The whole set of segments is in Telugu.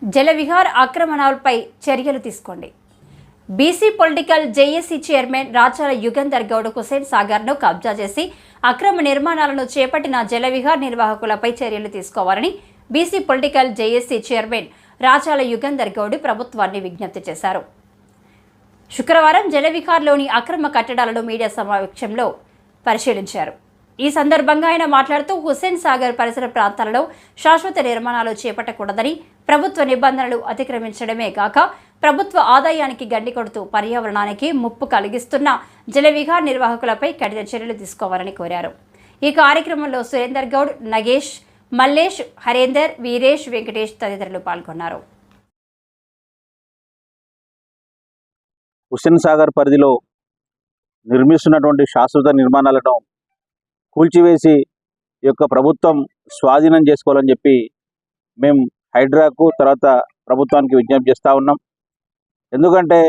జలవిహార్ ఆక్రమణలపై చర్యలు తీసుకోండి. BC political JAC chairman Rachala Yugandhar Goud Hussain సాగర్ను కబ్జా చేసి అక్రమ నిర్మాణాలను చేపట్టిన జలవిహార్ నిర్వాహకులపై చర్యలు తీసుకోవాలని BC political JAC chairman Rachala Yugandhar Goud ప్రభుత్వాన్ని విజ్ఞప్తి చేశారు. శుక్రవారం జలవిహార్లోని అక్రమ కట్టడాలను మీడియా సమావేశంలో పరిశీలించారు. ఈ సందర్భంగా ఆయన మాట్లాడుతూ హుసేన్ సాగర్ పరిసర ప్రాంతాలలో శాశ్వత నిర్మాణాలు చేపట్టకూడదని, ప్రభుత్వ నిబంధనలు అతిక్రమించడమే కాక ప్రభుత్వ ఆదాయానికి గండి కొడుతూ పర్యావరణానికి ముప్పు కలిగిస్తున్న జలవిహార్ నిర్వాహకులపై కఠిన చర్యలు తీసుకోవాలని కోరారు. ఈ కార్యక్రమంలో సురేందర్ గౌడ్, నగేష్, మల్లేష్, హరేందర్, వీరేష్, వెంకటేష్ తదితరులు పాల్గొన్నారు. హుసేన్ సాగర్ పరిధిలో నిర్మిస్తున్నటువంటి శాశ్వత నిర్మాణాలను కూల్చివేసి ఈ యొక్క ప్రభుత్వం స్వాధీనం చేసుకోవాలని చెప్పి మేము హైడ్రాకు తర్వాత ప్రభుత్వానికి విజ్ఞప్తి చేస్తూ ఉన్నాం. ఎందుకంటే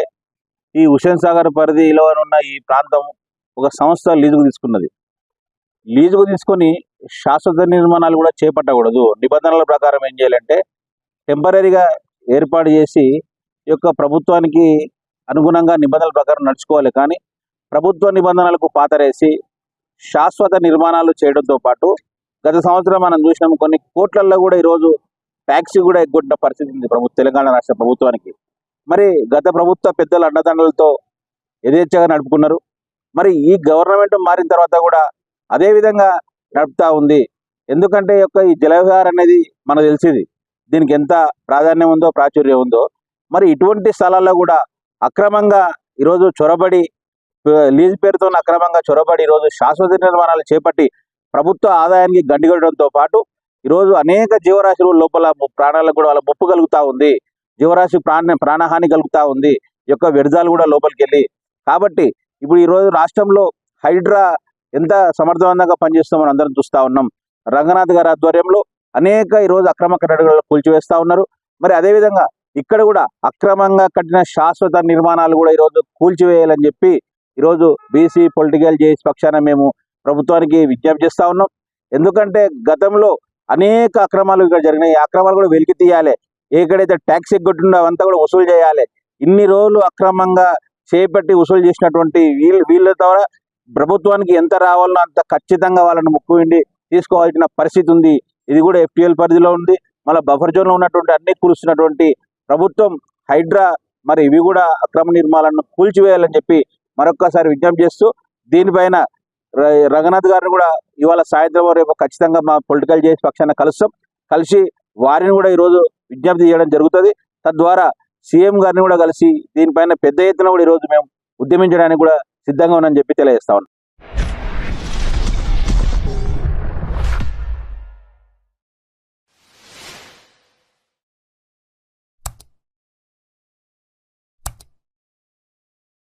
ఈ హుసేన్ సాగర్ పరిధిలో ఉన్న ఈ ప్రాంతం ఒక సంస్థ లీజుకు తీసుకున్నది. లీజుకు తీసుకొని శాశ్వత నిర్మాణాలు కూడా చేపట్టకూడదు. నిబంధనల ప్రకారం ఏం చేయాలంటే టెంపరీగా ఏర్పాటు చేసి ఈ యొక్క ప్రభుత్వానికి అనుగుణంగా నిబంధనల ప్రకారం నడుచుకోవాలి. కానీ ప్రభుత్వ నిబంధనలకు పాతరేసి శాశ్వత నిర్మాణాలు చేయడంతో పాటు గత సంవత్సరం మనం చూసినాం కొన్ని కోట్లల్లో కూడా ఈరోజు ట్యాక్సీ కూడా ఎగ్గొట్టిన పరిస్థితి ఉంది తెలంగాణ రాష్ట్ర ప్రభుత్వానికి. మరి గత ప్రభుత్వ పెద్దల అండదండలతో యథేచ్ఛగా నడుపుకున్నారు. మరి ఈ గవర్నమెంట్ మారిన తర్వాత కూడా అదే విధంగా నడుపుతా ఉంది. ఎందుకంటే ఈ జలవిహార్ అనేది మనకు తెలిసింది, దీనికి ఎంత ప్రాధాన్యం ఉందో ప్రాచుర్యం ఉందో. మరి ఇటువంటి స్థలాల్లో కూడా అక్రమంగా ఈరోజు చొరబడి లీజ్ పేరుతో అక్రమంగా చొరబడి ఈరోజు శాశ్వత నిర్మాణాలు చేపట్టి ప్రభుత్వ ఆదాయానికి గండిగొట్టడంతో పాటు ఈరోజు అనేక జీవరాశులు లోపల ప్రాణాలకు కూడా వాళ్ళ ముప్పు కలుగుతూ ఉంది. జీవరాశి ప్రాణహాని కలుగుతూ ఉంది. ఈ యొక్క వ్యర్థాలు కూడా లోపలికి వెళ్ళి. కాబట్టి ఇప్పుడు ఈరోజు రాష్ట్రంలో హైడ్రా ఎంత సమర్థవంతంగా పనిచేస్తామని అందరం చూస్తూ ఉన్నాం. రంగనాథ్ గారి ఆధ్వర్యంలో అనేక ఈరోజు అక్రమ కట్టడాలు కూల్చివేస్తూ ఉన్నారు. మరి అదేవిధంగా ఇక్కడ కూడా అక్రమంగా కట్టిన శాశ్వత నిర్మాణాలు కూడా ఈరోజు కూల్చివేయాలని చెప్పి ఈరోజు బీసీ పొలిటికల్ జేఏసీ పక్షాన మేము ప్రభుత్వానికి విజ్ఞప్తి చేస్తూ ఉన్నాం. ఎందుకంటే గతంలో అనేక అక్రమాలు ఇక్కడ జరిగినాయి. అక్రమాలు కూడా వెలికి తీయాలి. ఎక్కడైతే ట్యాక్స్ ఎగ్గొట్టిందో అవంతా కూడా వసూలు చేయాలి. ఇన్ని రోజులు అక్రమంగా చేపట్టి వసూలు చేసినటువంటి వీళ్ళ ద్వారా ప్రభుత్వానికి ఎంత రావాలనో అంత ఖచ్చితంగా వాళ్ళని ముక్కువిండి తీసుకోవాల్సిన పరిస్థితి ఉంది. ఇది కూడా FTL పరిధిలో ఉంది. మళ్ళీ బఫర్ జోన్లో ఉన్నటువంటి అన్ని కూలుస్తున్నటువంటి ప్రభుత్వం హైడ్రా మరి ఇవి కూడా అక్రమ నిర్మాణాలను కూల్చివేయాలని చెప్పి మరొక్కసారి విజ్ఞప్తి చేస్తూ దీనిపైన రంగనాథ్ గారిని కూడా ఇవాళ సాయంత్రం రేపు ఖచ్చితంగా మా పొలిటికల్ జేఏసీ పక్షాన కలిసి వారిని కూడా ఈరోజు విజ్ఞప్తి చేయడం జరుగుతుంది. తద్వారా సీఎం గారిని కూడా కలిసి దీనిపైన పెద్ద ఎత్తున కూడా ఈరోజు మేము ఉద్యమించడానికి కూడా సిద్ధంగా ఉన్నామని చెప్పి తెలియజేస్తా ఉన్నాం.